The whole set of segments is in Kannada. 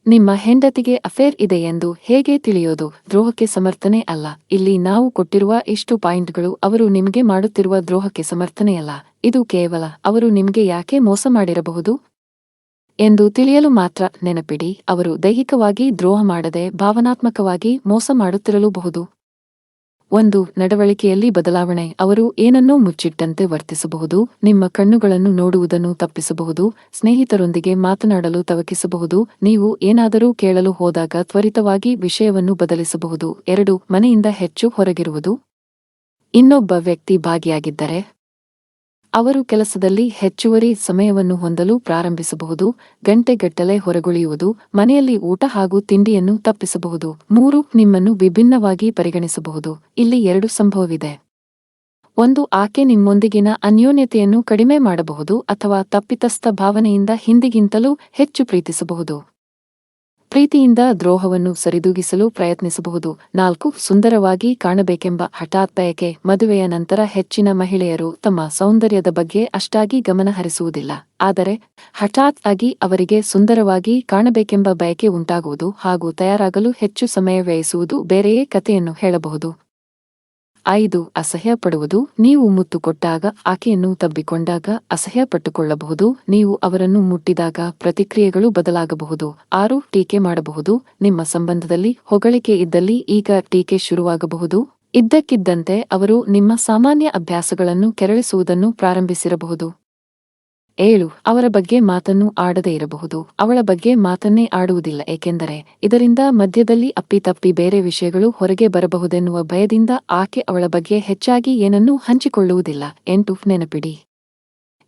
ನಿಮ್ಮ ಹೆಂಡತಿಗೆ ಅಫೇರ್ ಇದೆ ಎಂದು ಹೇಗೆ ತಿಳಿಯೋದು? ದ್ರೋಹಕ್ಕೆ ಸಮರ್ಥನೆ ಅಲ್ಲ. ಇಲ್ಲಿ ನಾವು ಕೊಟ್ಟಿರುವ ಇಷ್ಟು ಪಾಯಿಂಟ್ಗಳು ಅವರು ನಿಮಗೆ ಮಾಡುತ್ತಿರುವ ದ್ರೋಹಕ್ಕೆ ಸಮರ್ಥನೆಯಲ್ಲ. ಇದು ಕೇವಲ ಅವರು ನಿಮಗೆ ಯಾಕೆ ಮೋಸ ಮಾಡಿರಬಹುದು ಎಂದು ತಿಳಿಯಲು ಮಾತ್ರ. ನೆನಪಿಡಿ, ಅವರು ದೈಹಿಕವಾಗಿ ದ್ರೋಹ ಮಾಡದೆ ಭಾವನಾತ್ಮಕವಾಗಿ ಮೋಸ ಮಾಡುತ್ತಿರಲೂಬಹುದು. ಒಂದು, ನಡವಳಿಕೆಯಲ್ಲಿ ಬದಲಾವಣೆ. ಅವರು ಏನನ್ನೋ ಮುಚ್ಚಿಟ್ಟಂತೆ ವರ್ತಿಸಬಹುದು, ನಿಮ್ಮ ಕಣ್ಣುಗಳನ್ನು ನೋಡುವುದನ್ನು ತಪ್ಪಿಸಬಹುದು, ಸ್ನೇಹಿತರೊಂದಿಗೆ ಮಾತನಾಡಲು ತವಕಿಸಬಹುದು, ನೀವು ಏನಾದರೂ ಕೇಳಲು ಹೋದಾಗ ತ್ವರಿತವಾಗಿ ವಿಷಯವನ್ನು ಬದಲಿಸಬಹುದು. 2, ಮನೆಯಿಂದ ಹೆಚ್ಚು ಹೊರಗಿರುವುದು. ಇನ್ನೊಬ್ಬ ವ್ಯಕ್ತಿ ಭಾಗಿಯಾಗಿದ್ದರೆ ಅವರು ಕೆಲಸದಲ್ಲಿ ಹೆಚ್ಚುವರಿ ಸಮಯವನ್ನು ಹೊಂದಲು ಪ್ರಾರಂಭಿಸಬಹುದು, ಗಂಟೆಗಟ್ಟಲೆ ಹೊರಗುಳಿಯುವುದು, ಮನೆಯಲ್ಲಿ ಊಟ ಹಾಗೂ ತಿಂಡಿಯನ್ನು ತಪ್ಪಿಸಬಹುದು. 3, ನಿಮ್ಮನ್ನು ವಿಭಿನ್ನವಾಗಿ ಪರಿಗಣಿಸಬಹುದು. ಇಲ್ಲಿ 2 ಸಂಭವವಿದೆ. 1, ಆಕೆ ನಿಮ್ಮೊಂದಿಗಿನ ಅನ್ಯೋನ್ಯತೆಯನ್ನು ಕಡಿಮೆ ಮಾಡಬಹುದು ಅಥವಾ ತಪ್ಪಿತಸ್ಥ ಭಾವನೆಯಿಂದ ಹಿಂದಿಗಿಂತಲೂ ಹೆಚ್ಚು ಪ್ರೀತಿಸಬಹುದು. ಪ್ರೀತಿಯಿಂದ ದ್ರೋಹವನ್ನು ಸರಿದೂಗಿಸಲು ಪ್ರಯತ್ನಿಸಬಹುದು. 4, ಸುಂದರವಾಗಿ ಕಾಣಬೇಕೆಂಬ ಹಠಾತ್ ಬಯಕೆ. ಮದುವೆಯ ನಂತರ ಹೆಚ್ಚಿನ ಮಹಿಳೆಯರು ತಮ್ಮ ಸೌಂದರ್ಯದ ಬಗ್ಗೆ ಅಷ್ಟಾಗಿ ಗಮನ ಹರಿಸುವುದಿಲ್ಲ, ಆದರೆ ಹಠಾತ್ ಆಗಿ ಅವರಿಗೆ ಸುಂದರವಾಗಿ ಕಾಣಬೇಕೆಂಬ ಬಯಕೆ ಉಂಟಾಗುವುದು ಹಾಗೂ ತಯಾರಾಗಲು ಹೆಚ್ಚು ಸಮಯ ವ್ಯಯಿಸುವುದು ಬೇರೆಯೇ ಕಥೆಯನ್ನು ಹೇಳಬಹುದು. 5, ಅಸಹ್ಯ ಪಡುವುದು. ನೀವು ಮುತ್ತು ಕೊಟ್ಟಾಗ, ಆಕೆಯನ್ನು ತಬ್ಬಿಕೊಂಡಾಗ ಅಸಹ್ಯ ಪಟ್ಟುಕೊಳ್ಳಬಹುದು, ನೀವು ಅವರನ್ನು ಮುಟ್ಟಿದಾಗ ಪ್ರತಿಕ್ರಿಯೆಗಳು ಬದಲಾಗಬಹುದು. 6, ಟೀಕೆ ಮಾಡಬಹುದು. ನಿಮ್ಮ ಸಂಬಂಧದಲ್ಲಿ ಹೊಗಳಿಕೆ ಇದ್ದಲ್ಲಿ ಈಗ ಟೀಕೆ ಶುರುವಾಗಬಹುದು. ಇದ್ದಕ್ಕಿದ್ದಂತೆ ಅವರು ನಿಮ್ಮ ಸಾಮಾನ್ಯ ಅಭ್ಯಾಸಗಳನ್ನು ಕೆರಳಿಸುವುದನ್ನು ಪ್ರಾರಂಭಿಸಿರಬಹುದು. 7, ಅವರ ಬಗ್ಗೆ ಮಾತನ್ನು ಆಡದೇ ಇರಬಹುದು. ಅವಳ ಬಗ್ಗೆ ಮಾತನ್ನೇ ಆಡುವುದಿಲ್ಲ, ಏಕೆಂದರೆ ಇದರಿಂದ ಮಧ್ಯದಲ್ಲಿ ಅಪ್ಪಿತಪ್ಪಿ ಬೇರೆ ವಿಷಯಗಳು ಹೊರಗೆ ಬರಬಹುದೆನ್ನುವ ಭಯದಿಂದ ಆಕೆ ಅವಳ ಬಗ್ಗೆ ಹೆಚ್ಚಾಗಿ ಏನನ್ನೂ ಹಂಚಿಕೊಳ್ಳುವುದಿಲ್ಲ. 8, ನೆನಪಿಡಿ,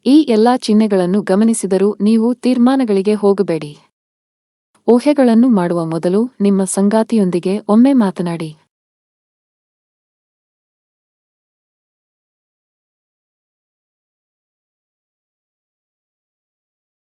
ಈ ಎಲ್ಲಾ ಚಿಹ್ನೆಗಳನ್ನು ಗಮನಿಸಿದರೂ ನೀವು ತೀರ್ಮಾನಗಳಿಗೆ ಹೋಗಬೇಡಿ. ಊಹೆಗಳನ್ನು ಮಾಡುವ ಮೊದಲು ನಿಮ್ಮ ಸಂಗಾತಿಯೊಂದಿಗೆ ಒಮ್ಮೆ ಮಾತನಾಡಿ.